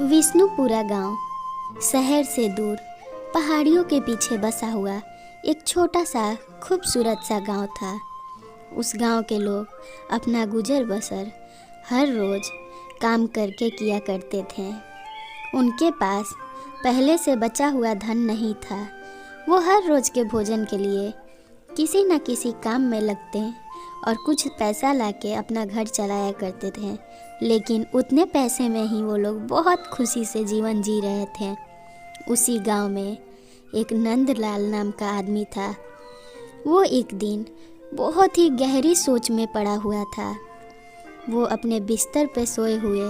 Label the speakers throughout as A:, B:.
A: विष्णुपुरा गांव शहर से दूर पहाड़ियों के पीछे बसा हुआ एक छोटा सा खूबसूरत सा गांव था। उस गांव के लोग अपना गुजर बसर हर रोज़ काम करके किया करते थे। उनके पास पहले से बचा हुआ धन नहीं था। वो हर रोज़ के भोजन के लिए किसी न किसी काम में लगते और कुछ पैसा लाके अपना घर चलाया करते थे। लेकिन उतने पैसे में ही वो लोग बहुत खुशी से जीवन जी रहे थे। उसी गांव में एक नंदलाल नाम का आदमी था। वो एक दिन बहुत ही गहरी सोच में पड़ा हुआ था। वो अपने बिस्तर पे सोए हुए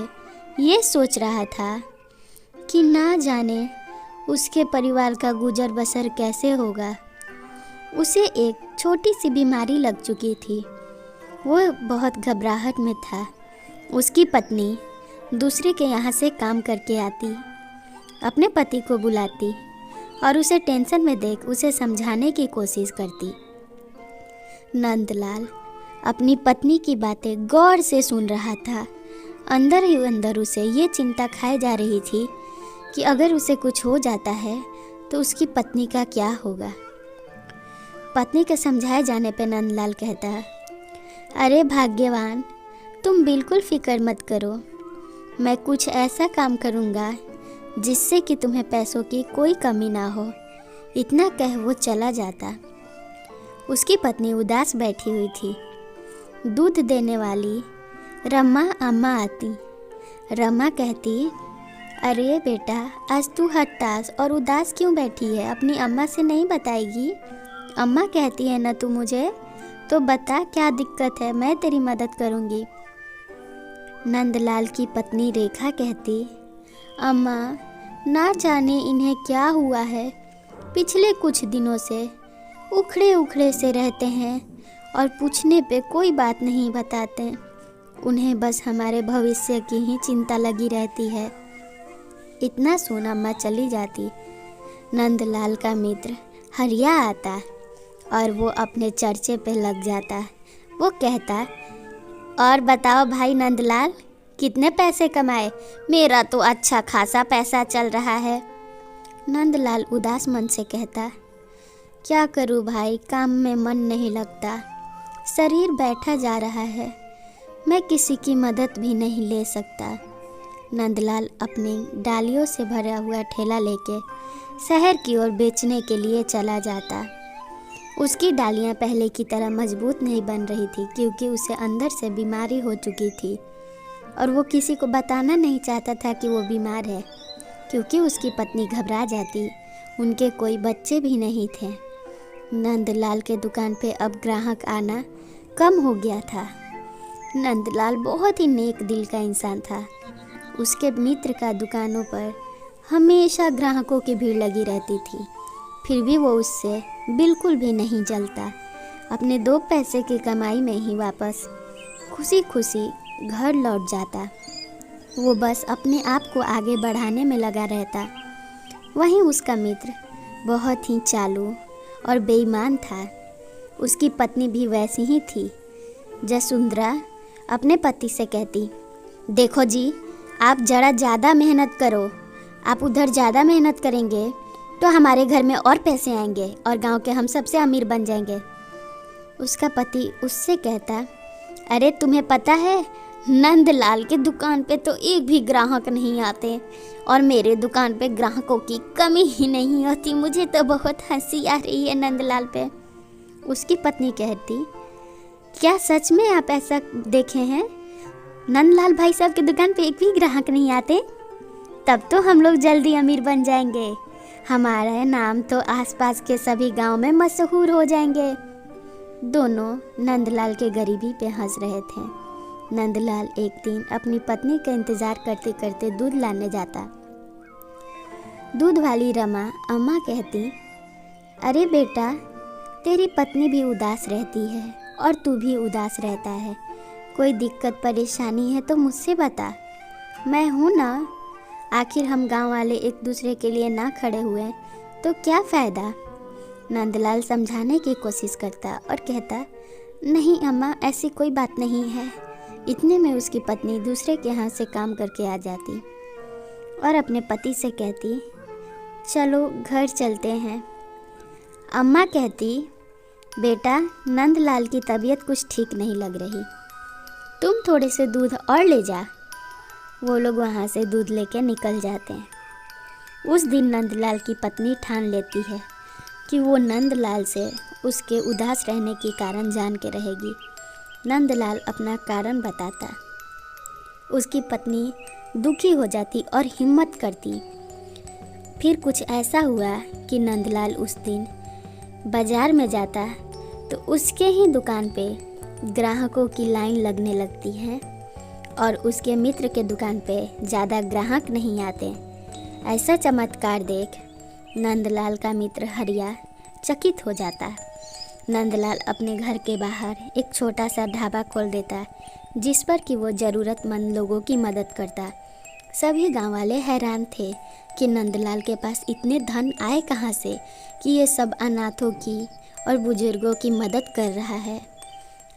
A: ये सोच रहा था कि ना जाने उसके परिवार का गुजर बसर कैसे होगा। उसे एक छोटी सी बीमारी लग चुकी थी। वो बहुत घबराहट में था। उसकी पत्नी दूसरे के यहाँ से काम करके आती, अपने पति को बुलाती और उसे टेंशन में देख उसे समझाने की कोशिश करती। नंदलाल अपनी पत्नी की बातें गौर से सुन रहा था। अंदर ही अंदर उसे ये चिंता खाए जा रही थी कि अगर उसे कुछ हो जाता है तो उसकी पत्नी का क्या होगा। पत्नी के समझाए जाने पर नंदलाल कहता, अरे भाग्यवान, तुम बिल्कुल फिक्र मत करो। मैं कुछ ऐसा काम करूँगा जिससे कि तुम्हें पैसों की कोई कमी ना हो। इतना कह वो चला जाता। उसकी पत्नी उदास बैठी हुई थी। दूध देने वाली रमा अम्मा आती। रमा कहती, अरे बेटा, आज तू हताश और उदास क्यों बैठी है? अपनी अम्मा से नहीं बताएगी? अम्मा कहती है ना तू मुझे, तो बता क्या दिक्कत है, मैं तेरी मदद करूँगी। नंदलाल की पत्नी रेखा कहती, अम्मा, ना जाने इन्हें क्या हुआ है। पिछले कुछ दिनों से उखड़े उखड़े से रहते हैं और पूछने पे कोई बात नहीं बताते। उन्हें बस हमारे भविष्य की ही चिंता लगी रहती है। इतना सुन अम्मा चली जाती। नंदलाल का मित्र हरिया आता और वो अपने चर्चे पे लग जाता। वो कहता, और बताओ भाई नंदलाल, कितने पैसे कमाए? मेरा तो अच्छा खासा पैसा चल रहा है। नंदलाल उदास मन से कहता, क्या करूँ भाई, काम में मन नहीं लगता। शरीर बैठा जा रहा है। मैं किसी की मदद भी नहीं ले सकता। नंदलाल अपनी डालियों से भरा हुआ ठेला लेके शहर की ओर बेचने के लिए चला जाता। उसकी डालियाँ पहले की तरह मजबूत नहीं बन रही थी क्योंकि उसे अंदर से बीमारी हो चुकी थी और वो किसी को बताना नहीं चाहता था कि वो बीमार है, क्योंकि उसकी पत्नी घबरा जाती। उनके कोई बच्चे भी नहीं थे। नंदलाल के दुकान पे अब ग्राहक आना कम हो गया था। नंदलाल बहुत ही नेक दिल का इंसान था। उसके मित्र का दुकानों पर हमेशा ग्राहकों की भीड़ लगी रहती थी। फिर भी वो उससे बिल्कुल भी नहीं जलता। अपने 2 पैसे की कमाई में ही वापस खुशी खुशी घर लौट जाता। वो बस अपने आप को आगे बढ़ाने में लगा रहता। वहीं उसका मित्र बहुत ही चालू और बेईमान था। उसकी पत्नी भी वैसी ही थी। जसुंधरा अपने पति से कहती, देखो जी, आप जरा ज़्यादा मेहनत करो। आप उधर ज़्यादा मेहनत करेंगे तो हमारे घर में और पैसे आएंगे और गांव के हम सबसे अमीर बन जाएंगे। उसका पति उससे कहता, अरे तुम्हें पता है, नंदलाल के दुकान पे तो एक भी ग्राहक नहीं आते और मेरे दुकान पे ग्राहकों की कमी ही नहीं होती। मुझे तो बहुत हंसी आ रही है नंदलाल पे। उसकी पत्नी कहती, क्या सच में आप ऐसा देखे हैं? नंदलाल भाई साहब की दुकान पे एक भी ग्राहक नहीं आते? तब तो हम लोग जल्दी अमीर बन जाएंगे। हमारा नाम तो आसपास के सभी गांव में मशहूर हो जाएंगे। दोनों नंदलाल के गरीबी पे हंस रहे थे। नंदलाल एक दिन अपनी पत्नी का इंतज़ार करते करते दूध लाने जाता। दूध वाली रमा अम्मा कहती, अरे बेटा, तेरी पत्नी भी उदास रहती है और तू भी उदास रहता है। कोई दिक्कत परेशानी है तो मुझसे बता, मैं हूँ ना। आखिर हम गांव वाले एक दूसरे के लिए ना खड़े हुए तो क्या फ़ायदा। नंदलाल समझाने की कोशिश करता और कहता, नहीं अम्मा, ऐसी कोई बात नहीं है। इतने में उसकी पत्नी दूसरे के यहाँ से काम करके आ जाती और अपने पति से कहती, चलो घर चलते हैं। अम्मा कहती, बेटा नंदलाल की तबीयत कुछ ठीक नहीं लग रही, तुम थोड़े से दूध और ले जा। वो लोग वहाँ से दूध लेके निकल जाते हैं। उस दिन नंदलाल की पत्नी ठान लेती है कि वो नंदलाल से उसके उदास रहने के कारण जान के रहेगी। नंदलाल अपना कारण बताता। उसकी पत्नी दुखी हो जाती और हिम्मत करती। फिर कुछ ऐसा हुआ कि नंदलाल उस दिन बाज़ार में जाता तो उसके ही दुकान पे ग्राहकों की लाइन लगने लगती है और उसके मित्र के दुकान पे ज़्यादा ग्राहक नहीं आते। ऐसा चमत्कार देख नंदलाल का मित्र हरिया चकित हो जाता। नंदलाल अपने घर के बाहर एक छोटा सा ढाबा खोल देता जिस पर कि वो ज़रूरतमंद लोगों की मदद करता। सभी गांव वाले हैरान थे कि नंदलाल के पास इतने धन आए कहाँ से कि ये सब अनाथों की और बुजुर्गों की मदद कर रहा है।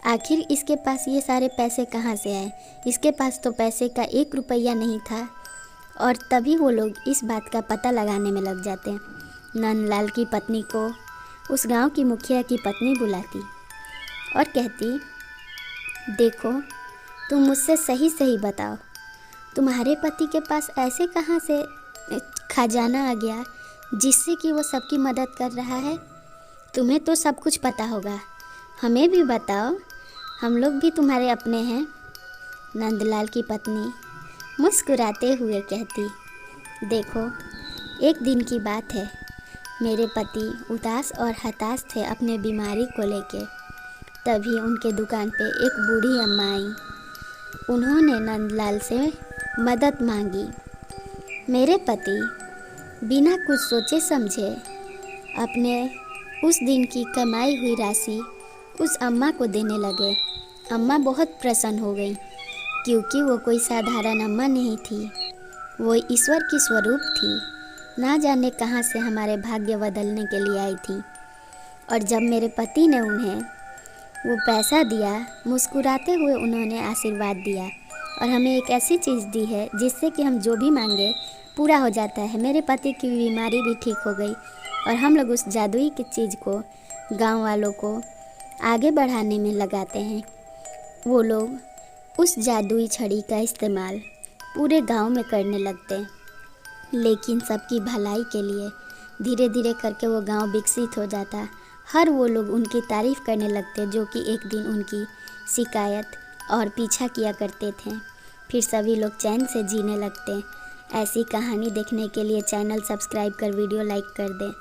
A: आखिर इसके पास ये सारे पैसे कहाँ से आए? इसके पास तो पैसे का 1 रुपया नहीं था। और तभी वो लोग इस बात का पता लगाने में लग जाते हैं। नंदलाल की पत्नी को उस गांव की मुखिया की पत्नी बुलाती और कहती, देखो तुम मुझसे सही सही बताओ, तुम्हारे पति के पास ऐसे कहाँ से खजाना आ गया जिससे कि वो सबकी मदद कर रहा है? तुम्हें तो सब कुछ पता होगा, हमें भी बताओ, हम लोग भी तुम्हारे अपने हैं। नंदलाल की पत्नी मुस्कुराते हुए कहती, देखो एक दिन की बात है, मेरे पति उदास और हताश थे अपने बीमारी को लेके। तभी उनके दुकान पे एक बूढ़ी अम्मा आई। उन्होंने नंदलाल से मदद मांगी। मेरे पति बिना कुछ सोचे समझे अपने उस दिन की कमाई हुई राशि उस अम्मा को देने लगे। अम्मा बहुत प्रसन्न हो गई क्योंकि वो कोई साधारण अम्मा नहीं थी, वो ईश्वर की स्वरूप थी। ना जाने कहाँ से हमारे भाग्य बदलने के लिए आई थी। और जब मेरे पति ने उन्हें वो पैसा दिया, मुस्कुराते हुए उन्होंने आशीर्वाद दिया और हमें एक ऐसी चीज़ दी है जिससे कि हम जो भी मांगे पूरा हो जाता है। मेरे पति की बीमारी भी ठीक हो गई और हम लोग उस जादुई की चीज़ को गांव वालों को आगे बढ़ाने में लगाते हैं। वो लोग उस जादुई छड़ी का इस्तेमाल पूरे गांव में करने लगते हैं, लेकिन सबकी भलाई के लिए धीरे धीरे करके वो गांव विकसित हो जाता। हर वो लोग उनकी तारीफ़ करने लगते जो कि एक दिन उनकी शिकायत और पीछा किया करते थे। फिर सभी लोग चैन से जीने लगते। ऐसी कहानी देखने के लिए चैनल सब्सक्राइब कर वीडियो लाइक कर दें।